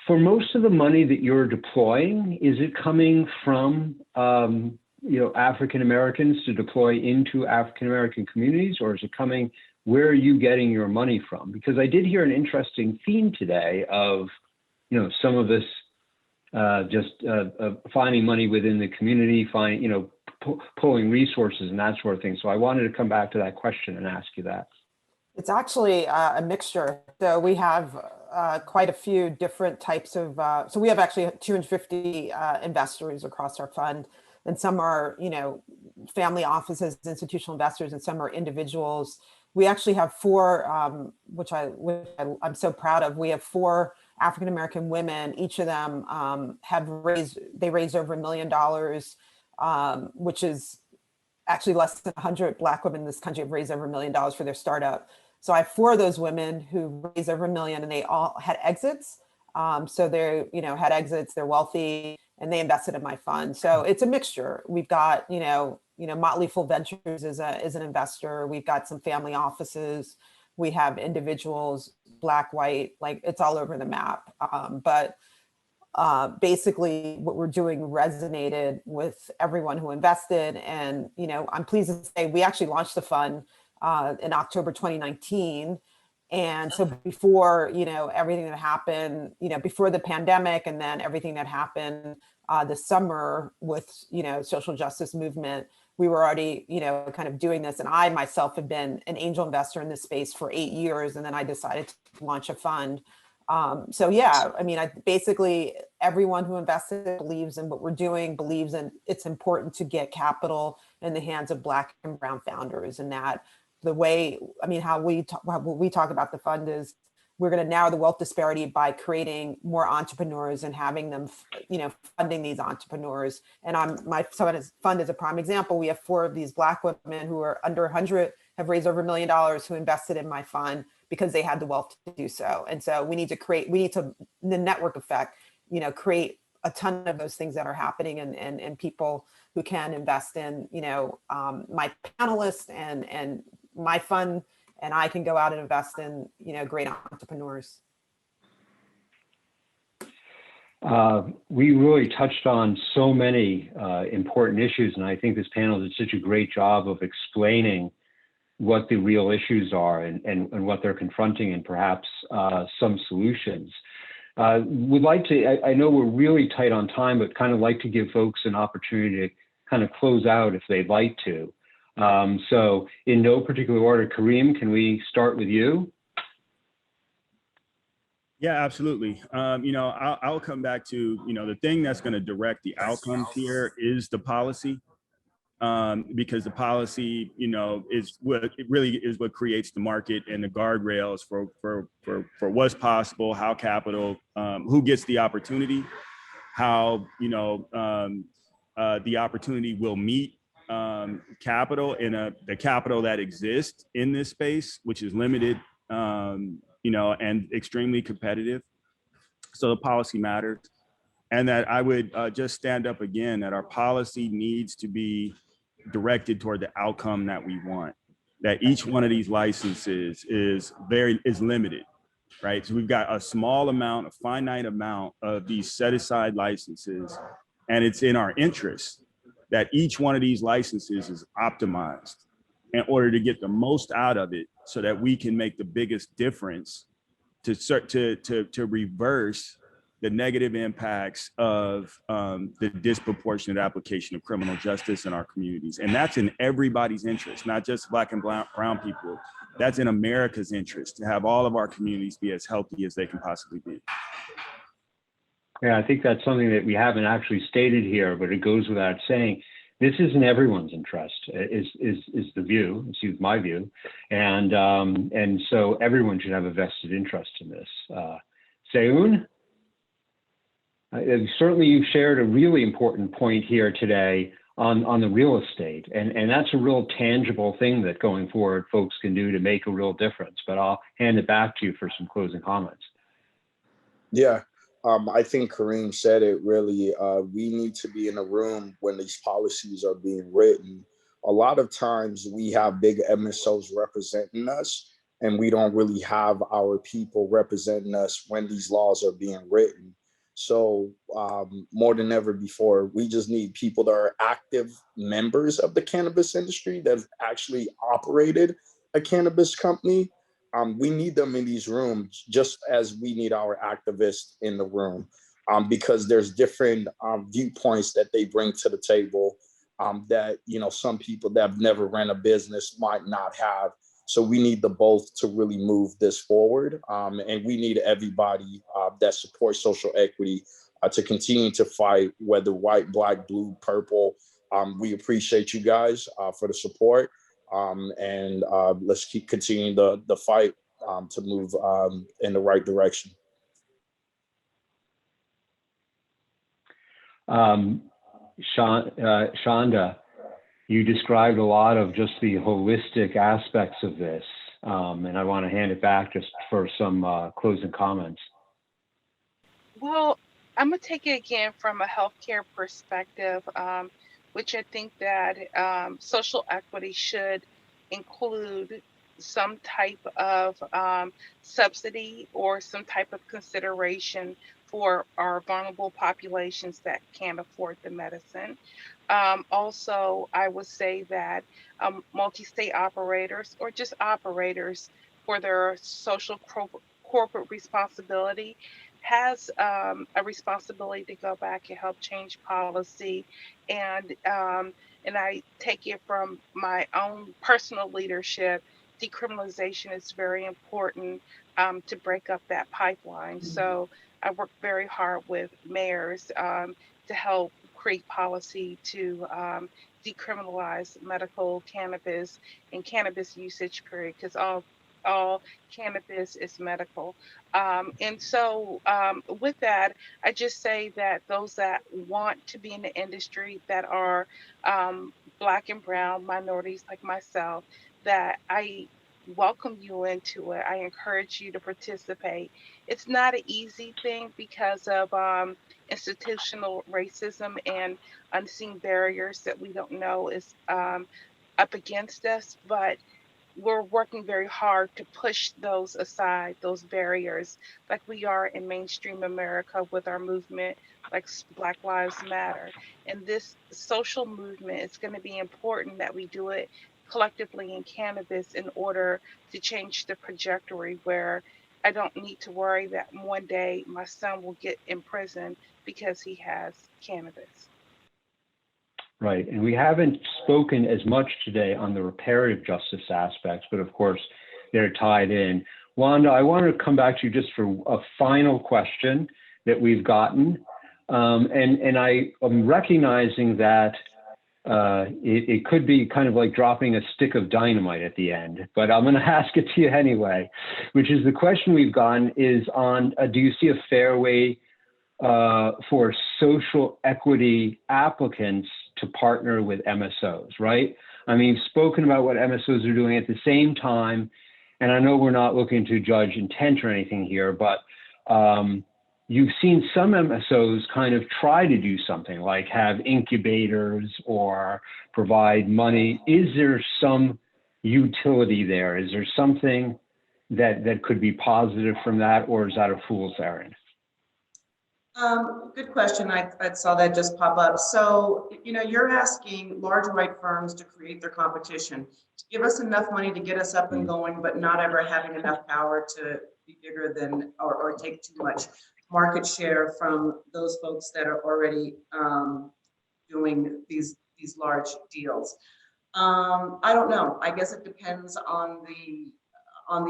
For most of the money that you're deploying, is it coming from African Americans to deploy into African American communities, or is it coming? Where are you getting your money from? Because I did hear an interesting theme today of, some of this just finding money within the community, pulling resources and that sort of thing. So I wanted to come back to that question and ask you that. It's actually a mixture. So we have quite a few different types of, so we have actually 250 investors across our fund, and some are, family offices, institutional investors, and some are individuals. We actually have four, which I'm so proud of. We have four African-American women. Each of them raised over $1 million, which is actually less than 100 Black women in this country have raised over $1 million for their startup. So I have four of those women who raised over $1 million, and they all had exits. So they're, had exits, they're wealthy, and they invested in my fund. So it's a mixture. We've got, Motley Fool Ventures is an investor. We've got some family offices. We have individuals, Black, white, like it's all over the map. But basically what we're doing resonated with everyone who invested. And, I'm pleased to say we actually launched the fund in October 2019. And so before, everything that happened, before the pandemic, and then everything that happened this summer with, social justice movement, we were already, kind of doing this. And I myself have been an angel investor in this space for 8 years. And then I decided to launch a fund. So yeah, basically everyone who invested believes in what we're doing, believes in it's important to get capital in the hands of Black and brown founders, and that the way, how we talk about the fund is we're going to narrow the wealth disparity by creating more entrepreneurs and having them, funding these entrepreneurs. And my fund is a prime example. We have four of these Black women who are under 100, have raised over $1 million, who invested in my fund because they had the wealth to do so. And so we need to, the network effect, create a ton of those things that are happening, and people who can invest in, my panelists and my fund, and I can go out and invest in, great entrepreneurs. We really touched on so many important issues, and I think this panel did such a great job of explaining what the real issues are and what they're confronting, and perhaps some solutions. Would like to, I know we're really tight on time, but kind of like to give folks an opportunity to kind of close out if they'd like to. So in no particular order, Kareem, can we start with you? Yeah, absolutely. I'll come back to, the thing that's going to direct the outcomes here is the policy, because the policy, is what it really is what creates the market and the guardrails for what's possible, how capital, who gets the opportunity, how, the opportunity will meet capital the capital that exists in this space, which is limited, and extremely competitive. So the policy matters. And that I would just stand up again, that our policy needs to be directed toward the outcome that we want, that each one of these licenses is limited, right? So we've got a finite amount of these set aside licenses, and it's in our interest that each one of these licenses is optimized in order to get the most out of it, so that we can make the biggest difference to reverse the negative impacts of the disproportionate application of criminal justice in our communities. And that's in everybody's interest, not just Black and brown people. That's in America's interest, to have all of our communities be as healthy as they can possibly be. Yeah, I think that's something that we haven't actually stated here, but it goes without saying. This is in everyone's interest, is the view, is my view. And so everyone should have a vested interest in this. Seun? Certainly you've shared a really important point here today on the real estate, and that's a real tangible thing that going forward folks can do to make a real difference. But I'll hand it back to you for some closing comments. Yeah, I think Kareem said it really. We need to be in a room when these policies are being written. A lot of times we have big MSOs representing us, and we don't really have our people representing us when these laws are being written. So more than ever before, we just need people that are active members of the cannabis industry that have actually operated a cannabis company. We need them in these rooms just as we need our activists in the room, because there's different viewpoints that they bring to the table that, you know, some people that have never ran a business might not have. So we need the both to really move this forward. And we need everybody that supports social equity to continue to fight, whether white, black, blue, purple. We appreciate you guys for the support. And let's keep continuing the fight to move in the right direction. Shonda, you described a lot of just the holistic aspects of this, and I want to hand it back just for some closing comments. Well, I'm gonna take it again from a healthcare perspective, which I think that social equity should include some type of subsidy or some type of consideration for our vulnerable populations that can't afford the medicine. Also, I would say that multi-state operators or just operators for their social corporate responsibility has a responsibility to go back and help change policy. And I take it from my own personal leadership. Decriminalization is very important to break up that pipeline. So I work very hard with mayors to help create policy to decriminalize medical cannabis and cannabis usage period, because all cannabis is medical. And so with that, I just say that those that want to be in the industry that are Black and brown minorities like myself, that I welcome you into it. I encourage you to participate. It's not an easy thing because of institutional racism and unseen barriers that we don't know is up against us, but we're working very hard to push those aside, those barriers, like we are in mainstream America with our movement, like Black Lives Matter. And this social movement, it's going to be important that we do it collectively in cannabis in order to change the trajectory where I don't need to worry that one day my son will get in prison because he has cannabis. Right, and we haven't spoken as much today on the reparative justice aspects, but of course they're tied in. Wanda, I want to come back to you just for a final question that we've gotten. And I am recognizing that it could be kind of like dropping a stick of dynamite at the end, but I'm going to ask it to you anyway, which is the question we've gotten is on, do you see a fair way for social equity applicants to partner with MSOs, right? I mean, you've spoken about what MSOs are doing at the same time, and I know we're not looking to judge intent or anything here, but you've seen some MSOs kind of try to do something like have incubators or provide money. Is there some utility there? Is there something that could be positive from that, or is that a fool's errand? Good question. I saw that just pop up. So, you know, you're asking large white firms to create their competition, to give us enough money to get us up and going, but not ever having enough power to be bigger than or take too much market share from those folks that are already doing these large deals. I don't know. I guess it depends on the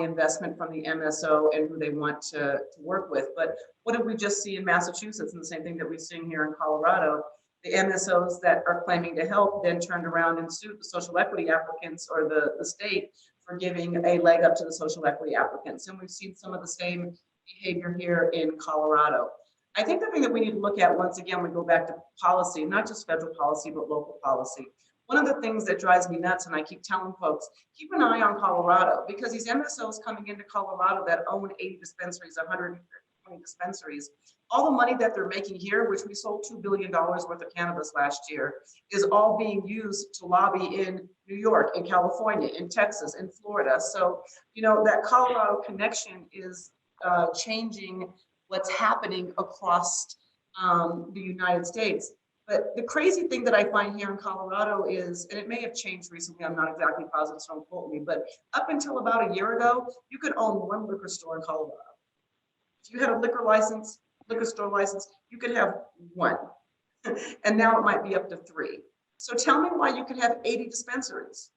investment from the MSO and who they want to work with. But what did we just see in Massachusetts, and the same thing that we've seen here in Colorado? The MSOs that are claiming to help then turned around and sued the social equity applicants or the state for giving a leg up to the social equity applicants. And we've seen some of the same behavior here in Colorado. I think the thing that we need to look at, once again, we go back to policy, not just federal policy, but local policy. One of the things that drives me nuts, and I keep telling folks, keep an eye on Colorado, because these MSOs coming into Colorado that own 80 dispensaries, 120 dispensaries, all the money that they're making here, which we sold $2 billion worth of cannabis last year, is all being used to lobby in New York, in California, in Texas, in Florida. So, you know, that Colorado connection is changing what's happening across the United States. But the crazy thing that I find here in Colorado is, and it may have changed recently, I'm not exactly positive, so don't quote me, but up until about a year ago, you could own one liquor store in Colorado. If you had a liquor store license, you could have one. And now it might be up to 3. So tell me why you could have 80 dispensaries.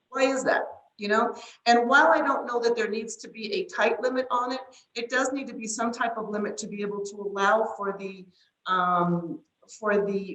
Why is that? You know, and while I don't know that there needs to be a tight limit on it, it does need to be some type of limit to be able to allow for the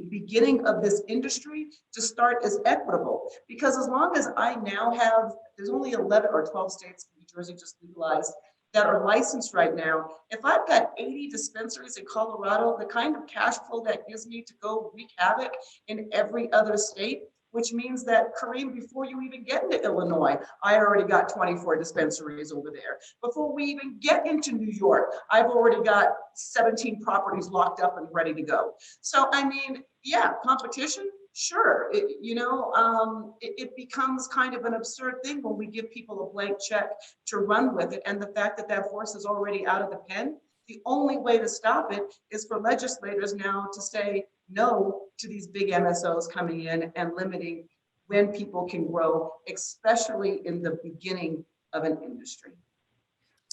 beginning of this industry to start as equitable. Because as long as I now have, there's only 11 or 12 states, New Jersey just legalized, that are licensed right now. If I've got 80 dispensaries in Colorado, the kind of cash flow that gives me to go wreak havoc in every other state, which means that, Kareem, before you even get into Illinois, I already got 24 dispensaries over there. Before we even get into New York, I've already got 17 properties locked up and ready to go. So, I mean, yeah, competition, sure. It becomes kind of an absurd thing when we give people a blank check to run with it. And the fact that that horse is already out of the pen, the only way to stop it is for legislators now to say no to these big MSOs coming in and limiting when people can grow, especially in the beginning of an industry.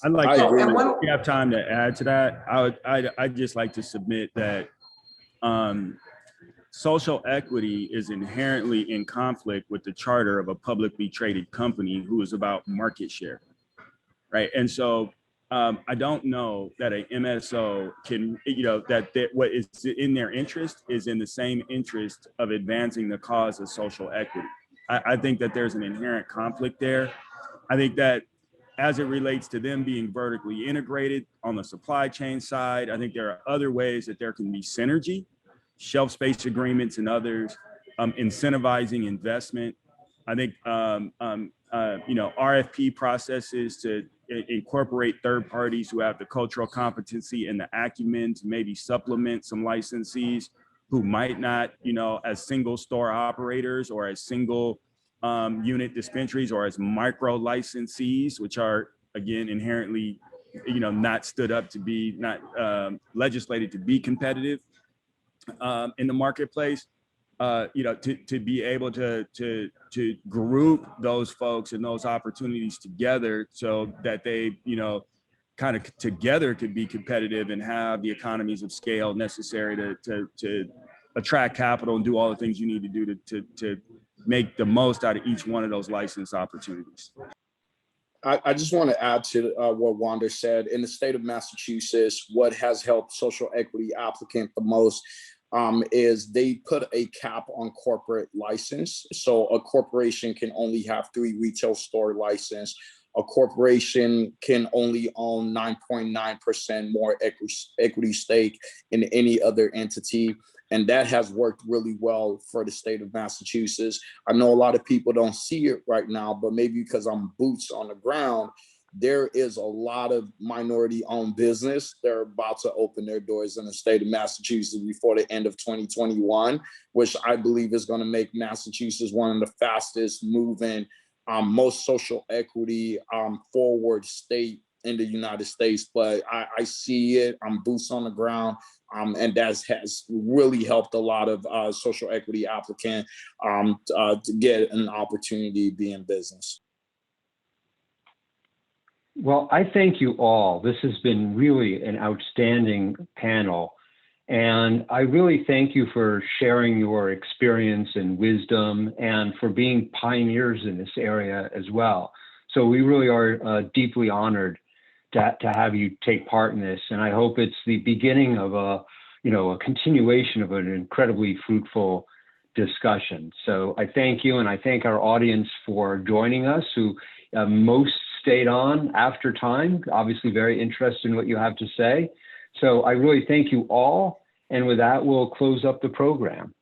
I'd like to, agree. if you have time to add to that, I'd just like to submit that social equity is inherently in conflict with the charter of a publicly traded company who is about market share, right? And so I don't know that a MSO can, that what is in their interest is in the same interest of advancing the cause of social equity. I think that there's an inherent conflict there. I think that as it relates to them being vertically integrated on the supply chain side, I think there are other ways that there can be synergy, shelf space agreements and others, incentivizing investment. I think, RFP processes to incorporate third parties who have the cultural competency and the acumen to maybe supplement some licensees who might not, as single store operators or as single unit dispensaries or as micro licensees, which are, again, inherently, not stood up to be, not legislated to be competitive in the marketplace. To be able to group those folks and those opportunities together so that they, kind of together could be competitive and have the economies of scale necessary to attract capital and do all the things you need to do to make the most out of each one of those license opportunities. I just want to add to what Wanda said. In the state of Massachusetts, what has helped social equity applicant the most is they put a cap on corporate license. So a corporation can only have 3 retail store license. A corporation can only own 9.9% more equity stake in any other entity. And that has worked really well for the state of Massachusetts. I know a lot of people don't see it right now, but maybe because I'm boots on the ground, there is a lot of minority-owned business. They're about to open their doors in the state of Massachusetts before the end of 2021, which I believe is going to make Massachusetts one of the fastest moving, most social equity forward state in the United States. But I see it. I'm boots on the ground. And that has really helped a lot of social equity applicants to get an opportunity to be in business. Well, I thank you all. This has been really an outstanding panel. And I really thank you for sharing your experience and wisdom and for being pioneers in this area as well. So we really are deeply honored to have you take part in this. And I hope it's the beginning of a continuation of an incredibly fruitful discussion. So I thank you, and I thank our audience for joining us, who most stayed on after time, obviously very interested in what you have to say. So I really thank you all. And with that, we'll close up the program.